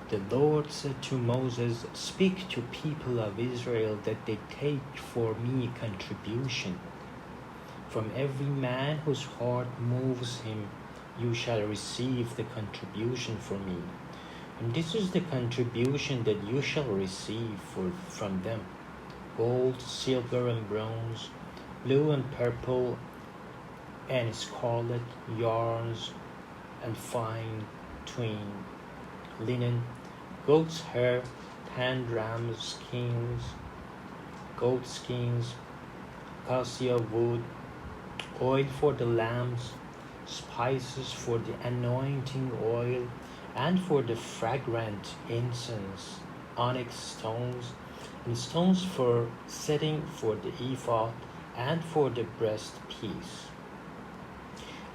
The Lord said to Moses, "Speak to people of Israel that they take for me contribution. From every man whose heart moves him, you shall receive the contribution from me. And this is the contribution that you shall receive from them: gold, silver, and bronze, blue and purple, and scarlet yarns, and fine twined linen, goat's hair, tanned ram skins, goat skins, cassia wood, oil for the lamps, spices for the anointing oil, and for the fragrant incense, onyx stones, and stones for setting for the ephod and for the breastpiece.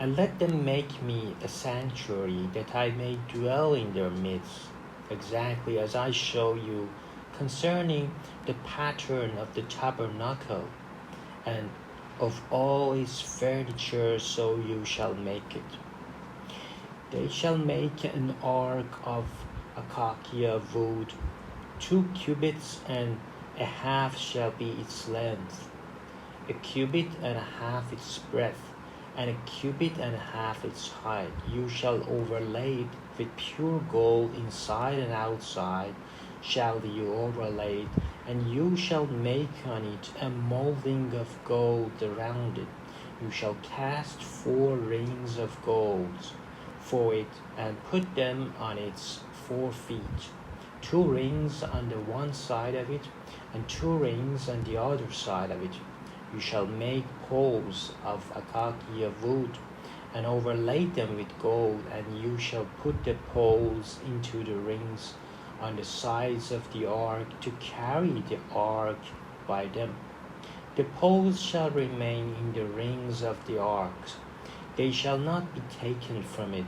And let them make me a sanctuary, that I may dwell in their midst, exactly as I show you concerning the pattern of the tabernacle, and of all its furniture, so you shall make it. They shall make an ark of acacia wood. 2 cubits and a half shall be its length, 1 cubit and a half its breadth, and 1 cubit and a half its height. You shall overlay it with pure gold inside and outside shall you overlay it, and you shall make on it a molding of gold around it. You shall cast 4 rings of gold for it, and put them on its 4 feet, 2 rings on the one side of it, and 2 rings on the other side of it. You shall make poles of acacia wood, and overlay them with gold, and you shall put the poles into the rings on the sides of the ark, to carry the ark by them. The poles shall remain in the rings of the ark, they shall not be taken from it.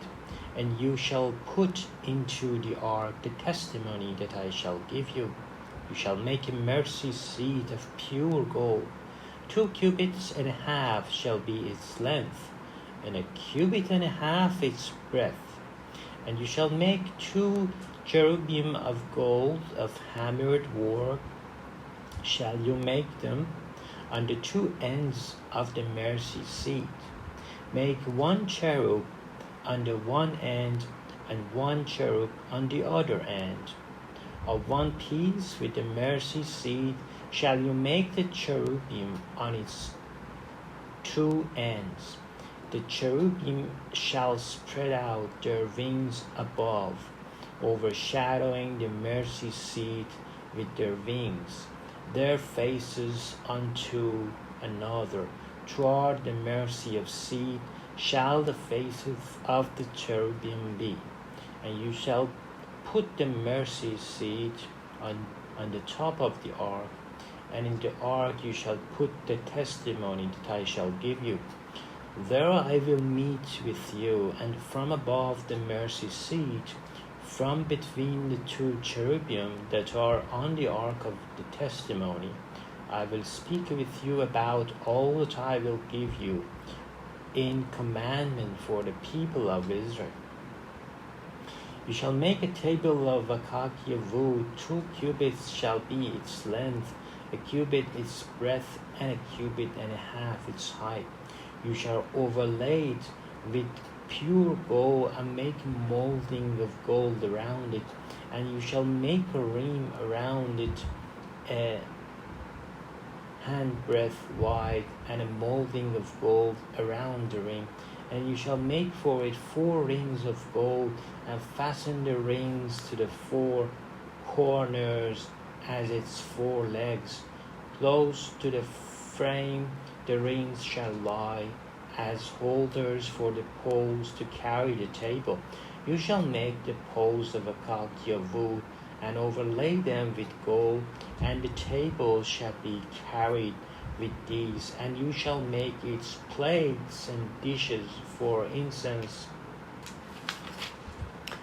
And you shall put into the ark the testimony that I shall give you. You shall make a mercy seat of pure gold. 2 cubits and a half shall be its length, and 1 cubit and a half its breadth. And you shall make 2 cherubim of gold, of hammered work shall you make them, on the 2 ends of the mercy seat. Make 1 cherub on the one end, and 1 cherub on the other end. Of one piece with the mercy seat shall you make the cherubim on its 2 ends. The cherubim shall spread out their wings above, overshadowing the mercy seat with their wings, their faces unto another. Toward the mercy of seat shall the faces of the cherubim be. And you shall put the mercy seat on the top of the ark, and in the ark you shall put the testimony that I shall give you. There I will meet with you, and from above the mercy seat, from between the 2 cherubim that are on the ark of the testimony, I will speak with you about all that I will give you in commandment for the people of Israel. You shall make a table of acacia wood. 2 cubits shall be its length, 1 cubit its breadth, and 1 cubit and a half its height. You shall overlay it with pure gold, and make a molding of gold around it. And you shall make a rim around it, a handbreadth wide, and a molding of gold around the ring. And you shall make for it 4 rings of gold, and fasten the rings to the 4 corners as its 4 legs. Close to the frame the rings shall lie, as holders for the poles to carry the table. You shall make the poles of acacia wood, and overlay them with gold, and the table shall be carried with these. And you shall make its plates and dishes for incense,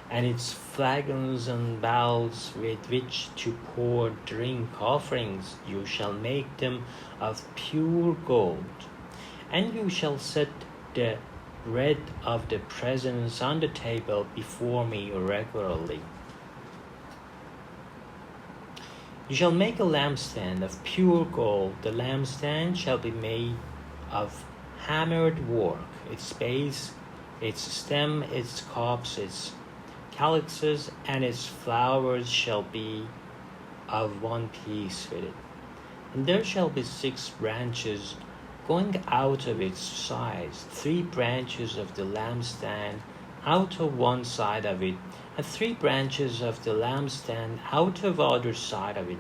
and its flagons and bowls with which to pour drink offerings. You shall make them of pure gold. And you shall set the bread of the presence on the table before me regularly. You shall make a lampstand of pure gold. The lampstand shall be made of hammered work. Its base, its stem, its cups, its calyxes, and its flowers shall be of one piece with it. And there shall be 6 branches going out of its sides, 3 branches of the lampstand out of one side of it, and 3 branches of the lampstand out of the other side of it.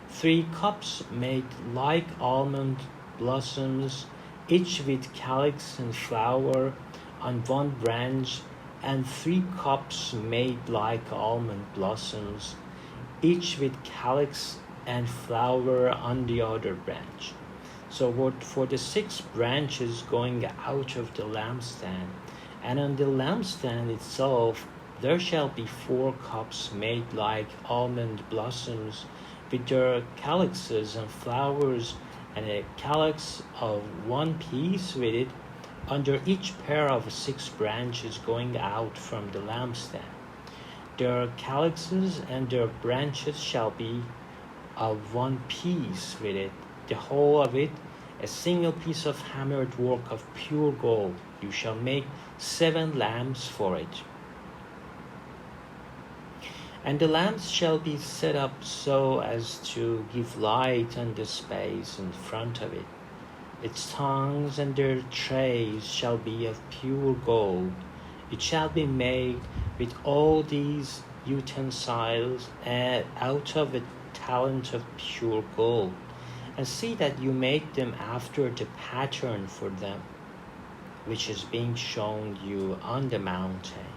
3 cups made like almond blossoms, each with calyx and flower on one branch, and 3 cups made like almond blossoms, each with calyx and flower on the other branch. So for the 6 branches going out of the lampstand, and on the lampstand itself there shall be 4 cups made like almond blossoms, with their calyxes and flowers, and a calyx of one piece with it under each pair of 6 branches going out from the lampstand. Their calyxes and their branches shall be of one piece with it, the whole of it a single piece of hammered work of pure gold. You shall make 7 lamps for it. And the lamps shall be set up so as to give light on the space in front of it. Its tongues and their trays shall be of pure gold. It shall be made with all these utensils out of a talent of pure gold. And see that you make them after the pattern for them, which is being shown you on the mountain.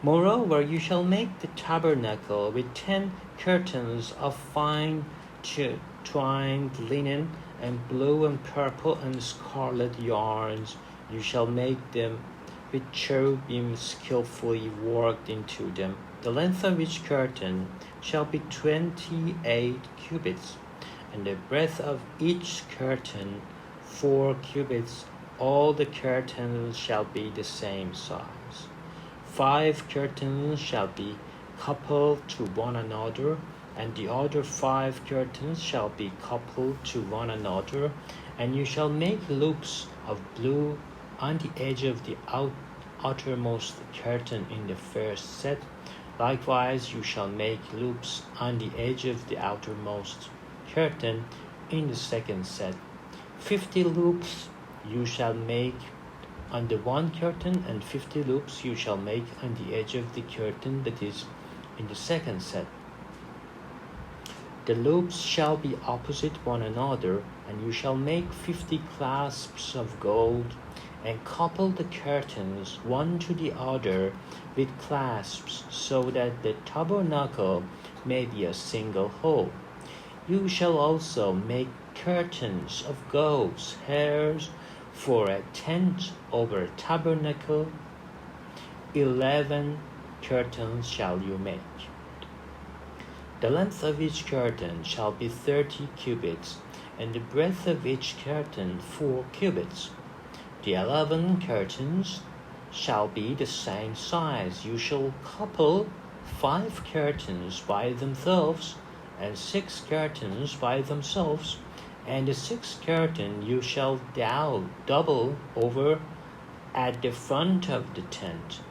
Moreover, you shall make the tabernacle with 10 curtains of fine twined linen and blue and purple and scarlet yarns. You shall make them with cherubim skillfully worked into them. The length of each curtain shall be 28 cubits, and the breadth of each curtain 4 cubits. All the curtains shall be the same size. 5 curtains shall be coupled to one another, and the other 5 curtains shall be coupled to one another. And you shall make loops of blue on the edge of the outermost curtain in the first set. Likewise, you shall make loops on the edge of the outermost curtain in the second set. 50 loops you shall make on the one curtain, and 50 loops you shall make on the edge of the curtain that is in the second set. The loops shall be opposite one another, and you shall make 50 clasps of gold, and couple the curtains one to the other with clasps, so that the tabernacle may be a single whole. You shall also make curtains of goat's hairs for a tent over a tabernacle. 11 curtains shall you make. The length of each curtain shall be 30 cubits, and the breadth of each curtain 4 cubits. The 11 curtains shall be the same size. You shall couple 5 curtains by themselves, and 6 curtains by themselves, and the 6th curtain you shall double over at the front of the tent.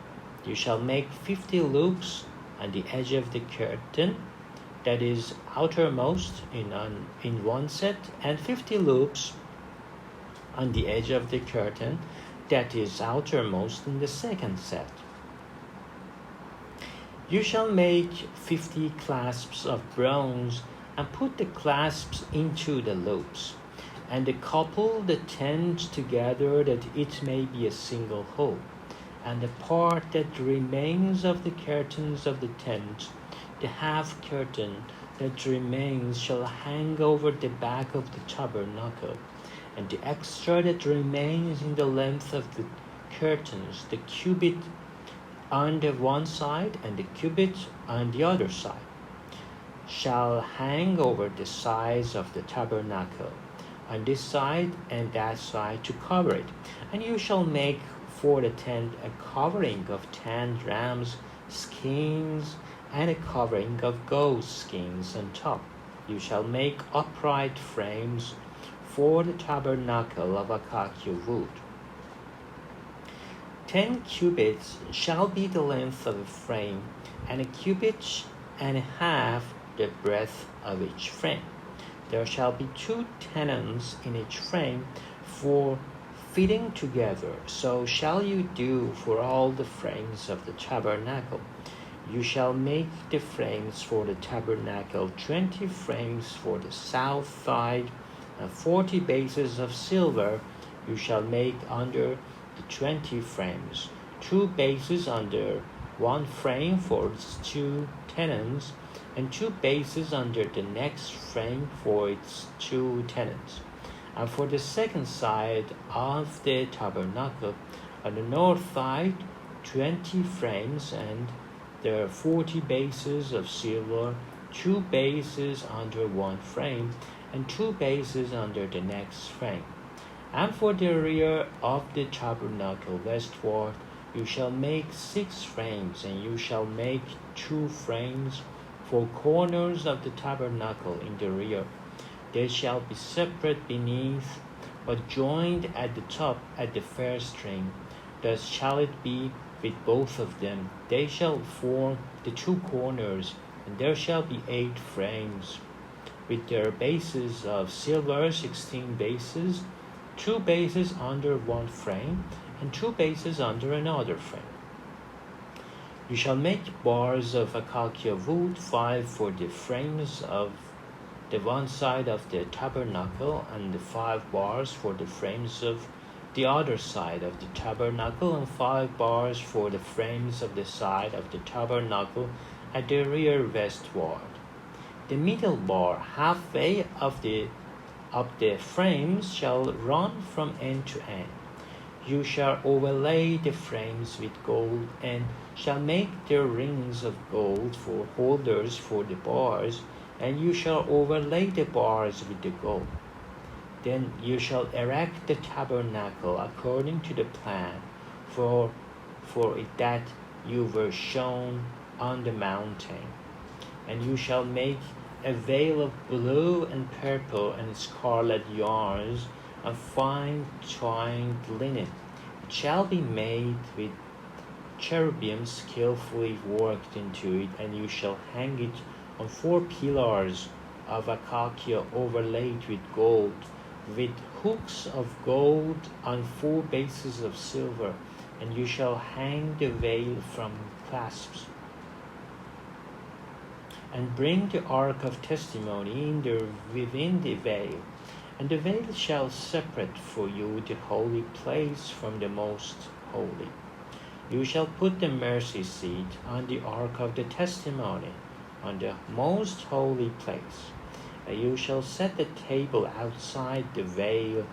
You shall make 50 loops on the edge of the curtain that is outermost in one set, and 50 loops on the edge of the curtain that is outermost in the second set. You shall make 50 clasps of bronze, and put the clasps into the loops, and couple the tent together that it may be a single whole. And the part that remains of the curtains of the tent, the half curtain that remains, shall hang over the back of the tabernacle, and the extra that remains in the length of the curtains, the cubit on the one side and the cubit on the other side, shall hang over the sides of the tabernacle, on this side and that side, to cover it. And you shall make for the tent a covering of 10 rams' skins, and a covering of goat skins on top. You shall make upright frames for the tabernacle of acacia wood. 10 cubits shall be the length of a frame, and a cubit and a half the breadth of each frame. There shall be 2 tenons in each frame for fitting together. So shall you do for all the frames of the tabernacle. You shall make the frames for the tabernacle, 20 frames for the south side, and 40 bases of silver you shall make under the 20 frames, 2 bases under one frame for its 2 tenons, and 2 bases under the next frame for its 2 tenons. And for the second side of the tabernacle, on the north side, 20 frames, and there are 40 bases of silver, 2 bases under one frame, and 2 bases under the next frame. And for the rear of the tabernacle westward, you shall make 6 frames, and you shall make 2 frames for corners of the tabernacle in the rear. They shall be separate beneath, but joined at the top at the first string. Thus shall it be with both of them. They shall form the 2 corners, and there shall be 8 frames, with their bases of silver, 16 bases, 2 bases under one frame, and 2 bases under another frame. You shall make bars of acacia wood, 5 for the frames of the one side of the tabernacle, and the 5 bars for the frames of the other side of the tabernacle, and 5 bars for the frames of the side of the tabernacle at the rear westward. The middle bar, halfway of the frames, shall run from end to end. You shall overlay the frames with gold, and shall make their rings of gold for holders for the bars, and you shall overlay the bars with the gold. Then you shall erect the tabernacle according to the plan for it that you were shown on the mountain. And you shall make a veil of blue and purple and scarlet yarns and fine twined linen. It shall be made with cherubim skillfully worked into it, and you shall hang it on 4 pillars of acacia overlaid with gold, with hooks of gold on 4 bases of silver, and you shall hang the veil from clasps. And bring the ark of testimony within the veil, and the veil shall separate for you the holy place from the most holy. You shall put the mercy seat on the ark of the testimony, on the most holy place. And you shall set the table outside the veil,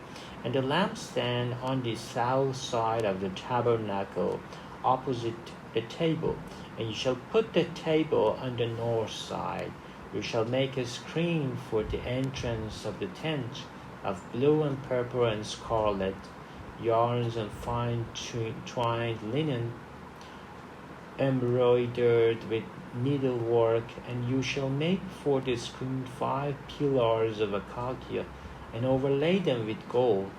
and the lampstand on the south side of the tabernacle opposite the table. And you shall put the table on the north side. You shall make a screen for the entrance of the tent of blue and purple and scarlet yarns and fine twined linen, embroidered with needlework. And you shall make for the screen 5 pillars of acacia, and overlay them with gold.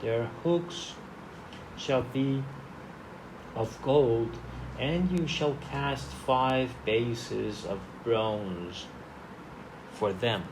Their hooks shall be of gold, and you shall cast 5 bases of bronze for them.